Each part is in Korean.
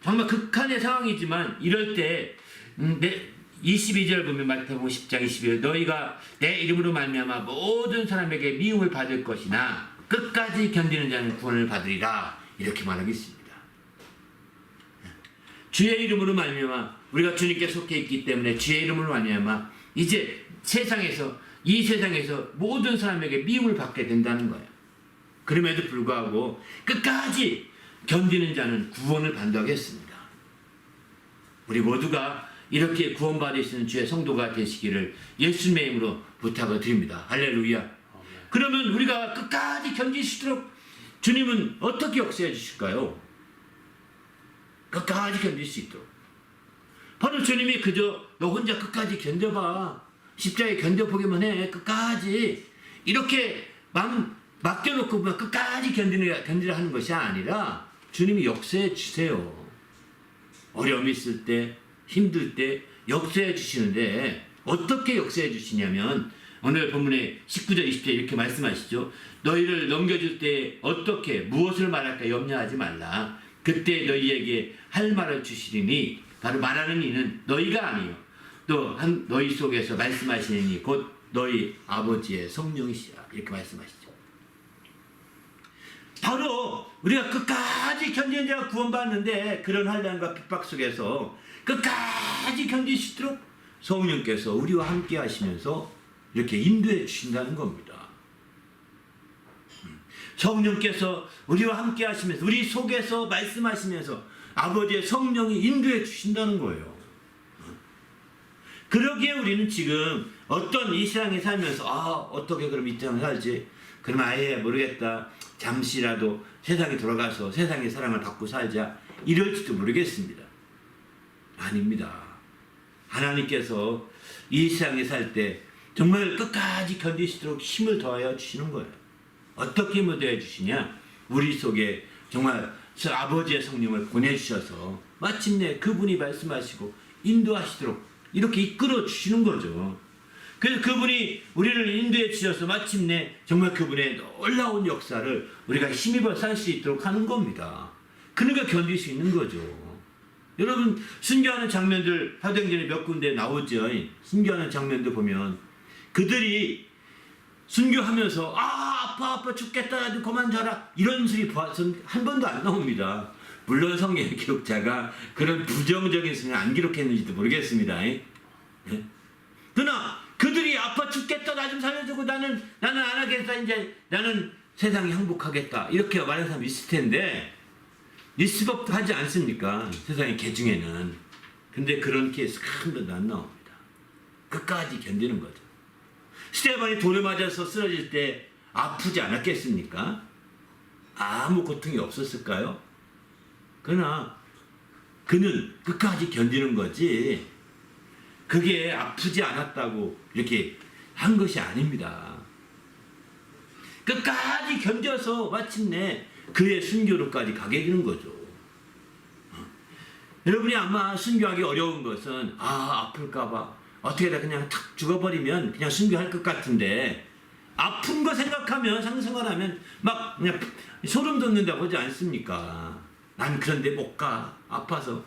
정말 극한의 상황이지만 이럴 때 22절 보면 마태복음 10장 22절 너희가 내 이름으로 말미암아 모든 사람에게 미움을 받을 것이나 끝까지 견디는 자는 구원을 받으리라 이렇게 말하고 있습니다. 주의 이름으로 말미암아 우리가 주님께 속해 있기 때문에 주의 이름으로 말미암아 이제 이 세상에서 모든 사람에게 미움을 받게 된다는 거예요. 그럼에도 불구하고 끝까지 견디는 자는 구원을 받는다고 했습니다. 우리 모두가 이렇게 구원받을 수 있는 주의 성도가 되시기를 예수님의 이름으로 부탁을 드립니다. 할렐루야. 그러면 우리가 끝까지 견디시도록 주님은 어떻게 역사해 주실까요? 끝까지 견딜 수 있도록. 바로 주님이 그저 너 혼자 끝까지 견뎌봐. 십자가에 견뎌보기만 해. 끝까지. 이렇게 맡겨놓고 끝까지 견디라 하는 것이 아니라 주님이 역사해 주세요. 어려움이 있을 때, 힘들 때 역사해 주시는데 어떻게 역사해 주시냐면 오늘 본문의 19절 20절 이렇게 말씀하시죠. 너희를 넘겨줄 때 어떻게 무엇을 말할까 염려하지 말라. 그때 너희에게 할 말을 주시리니 바로 말하는 이는 너희가 아니요 또 너희 속에서 말씀하시는 이 곧 너희 아버지의 성령이시라 이렇게 말씀하시죠. 바로 우리가 끝까지 견디는 자가 구원받는데 그런 환난과 핍박 속에서 끝까지 견디시도록 성령께서 우리와 함께 하시면서 이렇게 인도해 주신다는 겁니다. 성령께서 우리와 함께 하시면서 우리 속에서 말씀하시면서 아버지의 성령이 인도해 주신다는 거예요. 그러기에 우리는 지금 어떤 이 세상에 살면서 어떻게 그럼 이 세상에 살지? 그럼 아예 모르겠다. 잠시라도 세상에 돌아가서 세상의 사랑을 받고 살자. 이럴지도 모르겠습니다. 아닙니다. 하나님께서 이 세상에 살 때 정말 끝까지 견디시도록 힘을 더하여 주시는 거예요. 어떻게 힘을 더해 주시냐? 우리 속에 정말 아버지의 성령을 보내주셔서 마침내 그분이 말씀하시고 인도하시도록 이렇게 이끌어 주시는 거죠. 그래서 그분이 우리를 인도해 주셔서 마침내 정말 그분의 놀라운 역사를 우리가 힘입어 살 수 있도록 하는 겁니다. 그러니까 견딜 수 있는 거죠. 여러분 순교하는 장면들 사도행전에 몇 군데 나오죠. 순교하는 장면들 보면 그들이 순교하면서 아파 죽겠다 좀 그만 자라 이런 소리 봐서는 한 번도 안 나옵니다. 물론 성경의 기록자가 그런 부정적인 소리는 안 기록했는지도 모르겠습니다. 그러나 그들이 아파 죽겠다 나 좀 살려주고 나는 안 하겠다 이제 나는 세상이 행복하겠다 이렇게 말하는 사람이 있을 텐데 있을 법도 하지 않습니까? 세상의 개중에는. 근데 그런 케이스 한 번도 안 나옵니다. 끝까지 견디는 거죠. 스테반이 돌을 맞아서 쓰러질 때 아프지 않았겠습니까? 아무 고통이 없었을까요? 그러나 그는 끝까지 견디는 거지 그게 아프지 않았다고 이렇게 한 것이 아닙니다. 끝까지 견뎌서 마침내 그의 순교로까지 가게 되는 거죠. 여러분이 아마 순교하기 어려운 것은 아플까봐 어떻게 다 그냥 탁 죽어버리면 그냥 순교할 것 같은데 아픈 거 생각하면 상상을 하면 막 그냥 소름 돋는다고 하지 않습니까? 난 그런데 못 가. 아파서.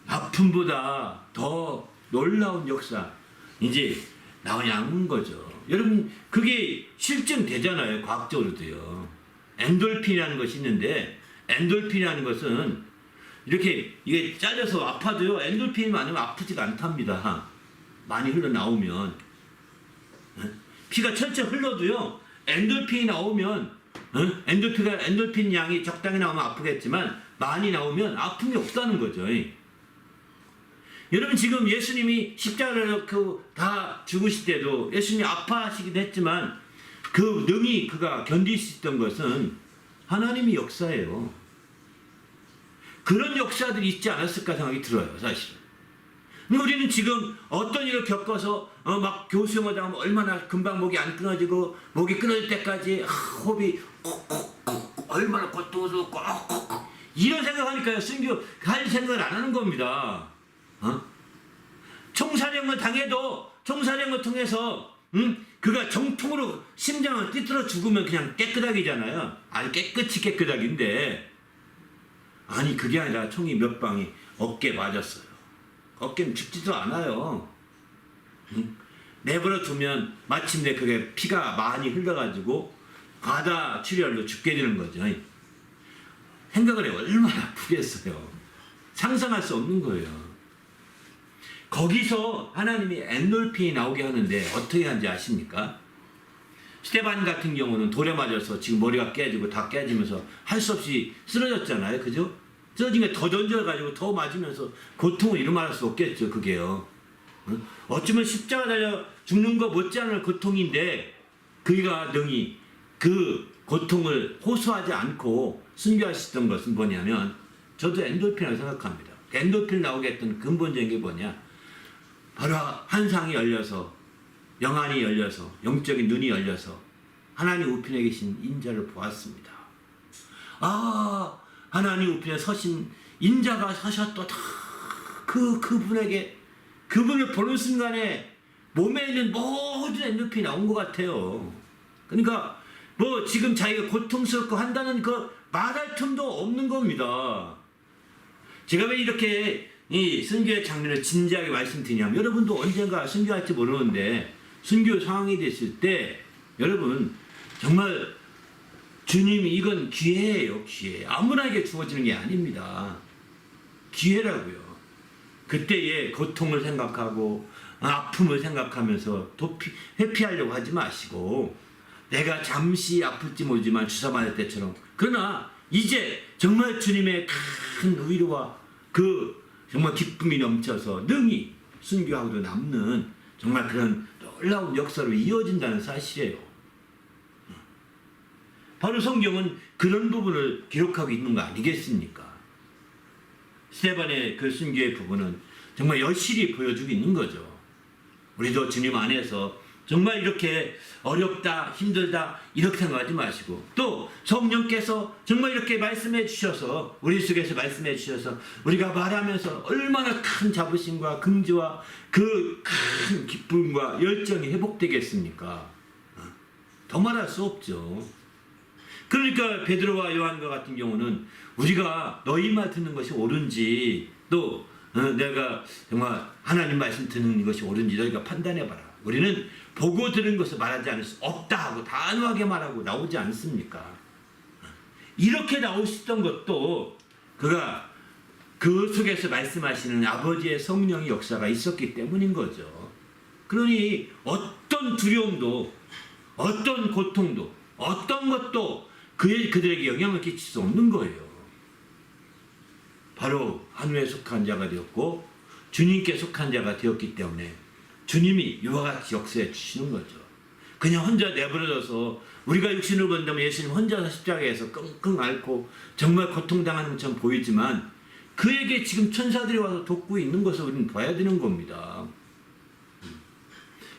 아픔보다 더 놀라운 역사 이제 나오는 거죠. 여러분 그게 실증되잖아요. 과학적으로도요. 엔돌핀이라는 것이 있는데 엔돌핀이라는 것은 이렇게 이게 잘려서 아파도요. 엔돌핀이 많으면 아프지가 않답니다. 많이 흘러나오면 피가 철철 흘러도요. 엔돌핀이 나오면 엔돌핀 양이 적당히 나오면 아프겠지만 많이 나오면 아픔이 없다는 거죠. 여러분 지금 예수님이 십자가를 다 죽으실 때도 예수님이 아파하시기도 했지만 그 능히 그가 견딜 수 있던 것은 하나님의 역사예요. 그런 역사들이 있지 않았을까 생각이 들어요. 사실은. 우리는 지금 어떤 일을 겪어서 막 교수형을 당하면 얼마나 금방 목이 안 끊어지고 목이 끊어질 때까지 호흡이 얼마나 고통스럽고 이런 생각하니까요. 순교할 생각을 안 하는 겁니다. 총사령을 당해도 총사령을 통해서 응? 그가 정통으로 심장을 띠틀어 죽으면 그냥 깨끗하기잖아요. 아주 깨끗이 깨끗하긴데 아니 그게 아니라 총이 몇 방이 어깨에 맞았어요. 어깨는 죽지도 않아요. 응? 내버려 두면 마침내 그게 피가 많이 흘러가지고 과다 출혈로 죽게 되는 거죠. 생각을 해 얼마나 아프겠어요. 상상할 수 없는 거예요. 거기서 하나님이 엔돌핀이 나오게 하는데 어떻게 하는지 아십니까? 스테반 같은 경우는 돌에 맞아서 지금 머리가 깨지고 다 깨지면서 할 수 없이 쓰러졌잖아요. 그죠? 쓰러진 게 더 던져가지고 더 맞으면서 고통을 이루 말할 수 없겠죠. 그게요. 어쩌면 십자가 달려 죽는 거 못지않은 고통인데 그가 능히 그 고통을 호소하지 않고 순교하셨던 것은 뭐냐면 저도 엔돌핀이라고 생각합니다. 엔돌핀 나오게 했던 근본적인 게 뭐냐? 바로 환상이 열려서 영안이 열려서 영적인 눈이 열려서 하나님 우편에 계신 인자를 보았습니다. 아 하나님 우편에 서신 인자가 서셨다. 그분에게 그분을 보는 순간에 몸에 있는 모든 엔돌핀이 나온 것 같아요. 그러니까 뭐 지금 자기가 고통스럽고 한다는 그 말할 틈도 없는 겁니다. 제가 왜 이렇게 이 순교의 장면을 진지하게 말씀드리냐면 여러분도 언젠가 순교할지 모르는데 순교 상황이 됐을 때 여러분 정말 주님이 이건 기회예요. 기회. 아무나에게 주어지는 게 아닙니다. 기회라고요. 그때의 고통을 생각하고 아픔을 생각하면서 회피하려고 하지 마시고 내가 잠시 아플지 모르지만 주사 맞을 때처럼 그러나 이제 정말 주님의 큰 위로와 그 정말 기쁨이 넘쳐서 능히 순교하고도 남는 정말 그런 놀라운 역사로 이어진다는 사실이에요. 바로 성경은 그런 부분을 기록하고 있는 거 아니겠습니까? 스테반의 그 순교의 부분은 정말 여실히 보여주고 있는 거죠. 우리도 주님 안에서 정말 이렇게 어렵다 힘들다 이렇게 생각하지 마시고 또 성령께서 정말 이렇게 말씀해 주셔서 우리 속에서 말씀해 주셔서 우리가 말하면서 얼마나 큰 자부심과 긍지와 그 큰 기쁨과 열정이 회복되겠습니까? 더 말할 수 없죠. 그러니까 베드로와 요한과 같은 경우는 우리가 너희 말 듣는 것이 옳은지 또 내가 정말 하나님 말씀 듣는 것이 옳은지 너희가 판단해봐라. 우리는 보고 들은 것을 말하지 않을 수 없다 하고 단호하게 말하고 나오지 않습니까? 이렇게 나올 수 있던 것도 그가 그 속에서 말씀하시는 아버지의 성령의 역사가 있었기 때문인 거죠. 그러니 어떤 두려움도 어떤 고통도 어떤 것도 그들에게 영향을 끼칠 수 없는 거예요. 바로 하늘에 속한 자가 되었고 주님께 속한 자가 되었기 때문에 주님이 이와 같이 역사해 주시는 거죠. 그냥 혼자 내버려둬서 우리가 육신을 본다면 예수님 혼자서 십자가에서 끙끙 앓고 정말 고통당하는 것처럼 보이지만 그에게 지금 천사들이 와서 돕고 있는 것을 우리는 봐야 되는 겁니다.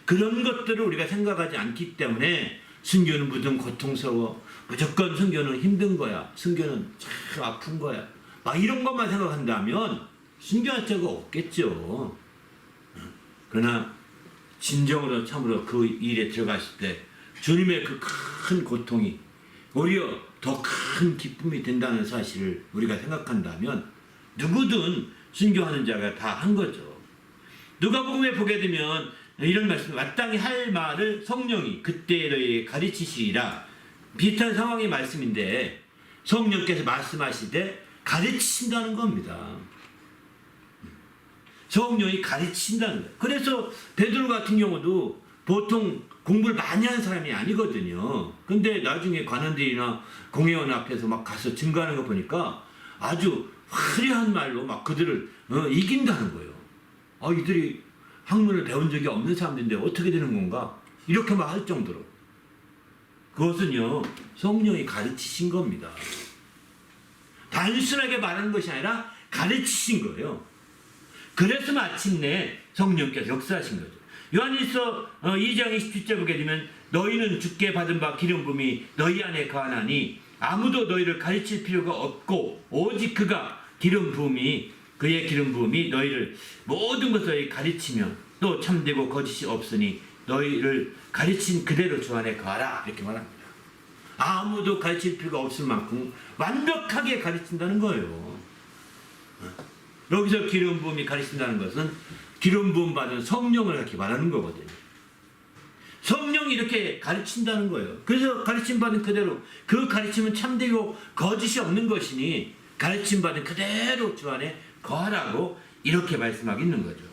그런 것들을 우리가 생각하지 않기 때문에 순교는 무슨 고통스러워 무조건 순교는 힘든 거야 순교는 참 아픈 거야 막 이런 것만 생각한다면 순교할 자가 없겠죠. 그러나 진정으로 참으로 그 일에 들어갔을 때 주님의 그 큰 고통이 오히려 더 큰 기쁨이 된다는 사실을 우리가 생각한다면 누구든 순교하는 자가 다 한 거죠. 누가복음에 보게 되면 이런 말씀 마땅히 할 말을 성령이 그때 너희에게 가르치시리라 비슷한 상황의 말씀인데 성령께서 말씀하시되 가르치신다는 겁니다. 성령이 가르치신다는 거예요. 그래서 베드로 같은 경우도 보통 공부를 많이 하는 사람이 아니거든요. 근데 나중에 관원들이나 공회원 앞에서 막 가서 증거하는 거 보니까 아주 화려한 말로 막 그들을 이긴다는 거예요. 이들이 학문을 배운 적이 없는 사람들인데 어떻게 되는 건가? 이렇게 막 할 정도로. 그것은요, 성령이 가르치신 겁니다. 단순하게 말하는 것이 아니라 가르치신 거예요. 그래서 마침내 성령께서 역사하신 거죠. 요한일서 2장 27절 보게 되면 너희는 주께 받은 바 기름 부음이 너희 안에 거하나니 아무도 너희를 가르칠 필요가 없고 오직 그가 그의 기름 부음이 너희를 모든 것을 가르치며 또 참되고 거짓이 없으니 너희를 가르친 그대로 주 안에 거하라 이렇게 말합니다. 아무도 가르칠 필요가 없을 만큼 완벽하게 가르친다는 거예요. 여기서 기름 부음이 가르친다는 것은 기름 부음 받은 성령을 이렇게 말하는 거거든요. 성령이 이렇게 가르친다는 거예요. 그래서 가르침 받은 그대로, 그 가르침은 참되고 거짓이 없는 것이니 가르침 받은 그대로 주 안에 거하라고 이렇게 말씀하고 있는 거죠.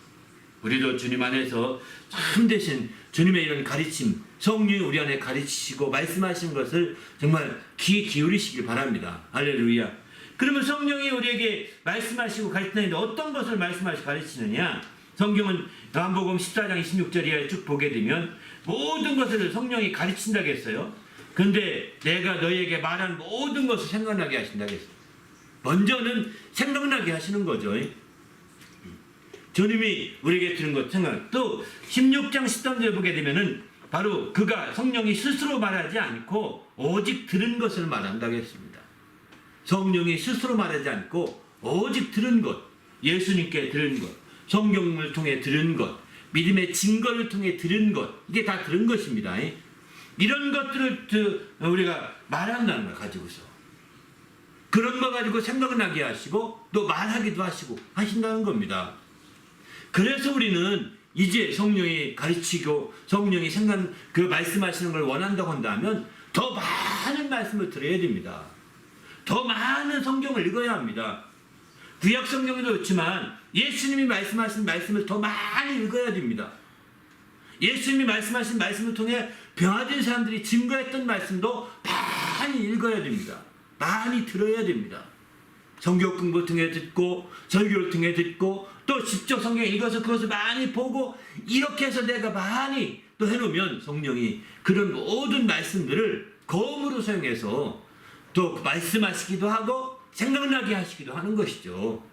우리도 주님 안에서 참되신 주님의 이런 가르침, 성령이 우리 안에 가르치시고 말씀하시는 것을 정말 귀 기울이시길 바랍니다. 할렐루야. 그러면 성령이 우리에게 말씀하시고 가르치는데 어떤 것을 말씀하시고 가르치느냐? 성경은 요한복음 14장 26절 이하에 쭉 보게 되면 모든 것을 성령이 가르친다고 했어요. 근데 내가 너희에게 말한 모든 것을 생각나게 하신다고 했어요. 먼저는 생각나게 하시는 거죠. 주님이 우리에게 들은 것 생각. 또 16장 13절 보게 되면은 바로 그가 성령이 스스로 말하지 않고 오직 들은 것을 말한다고 했습니다. 성령이 스스로 말하지 않고 오직 들은 것, 예수님께 들은 것, 성경을 통해 들은 것, 믿음의 증거를 통해 들은 것, 이게 다 들은 것입니다. 이런 것들을 우리가 말한다는 걸 가지고서 그런 거 가지고 생각나게 하시고 또 말하기도 하시고 하신다는 겁니다. 그래서 우리는 이제 성령이 가르치고 성령이 그 말씀하시는 걸 원한다고 한다면 더 많은 말씀을 들어야 됩니다. 더 많은 성경을 읽어야 합니다. 구약 성경도 그렇지만 예수님이 말씀하신 말씀을 더 많이 읽어야 됩니다. 예수님이 말씀하신 말씀을 통해 병화된 사람들이 증거했던 말씀도 많이 읽어야 됩니다. 많이 들어야 됩니다. 성경 공부를 통해 듣고 설교를 통해 듣고 또 직접 성경 읽어서 그것을 많이 보고 이렇게 해서 내가 많이 또 해놓으면 성령이 그런 모든 말씀들을 검으로 사용해서 또 말씀하시기도 하고 생각나게 하시기도 하는 것이죠.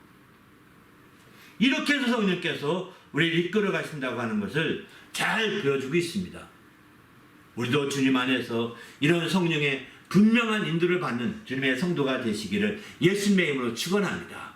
이렇게 해서 성령께서 우리를 이끌어 가신다고 하는 것을 잘 보여주고 있습니다. 우리도 주님 안에서 이런 성령의 분명한 인도를 받는 주님의 성도가 되시기를 예수님의 이름으로 축원합니다.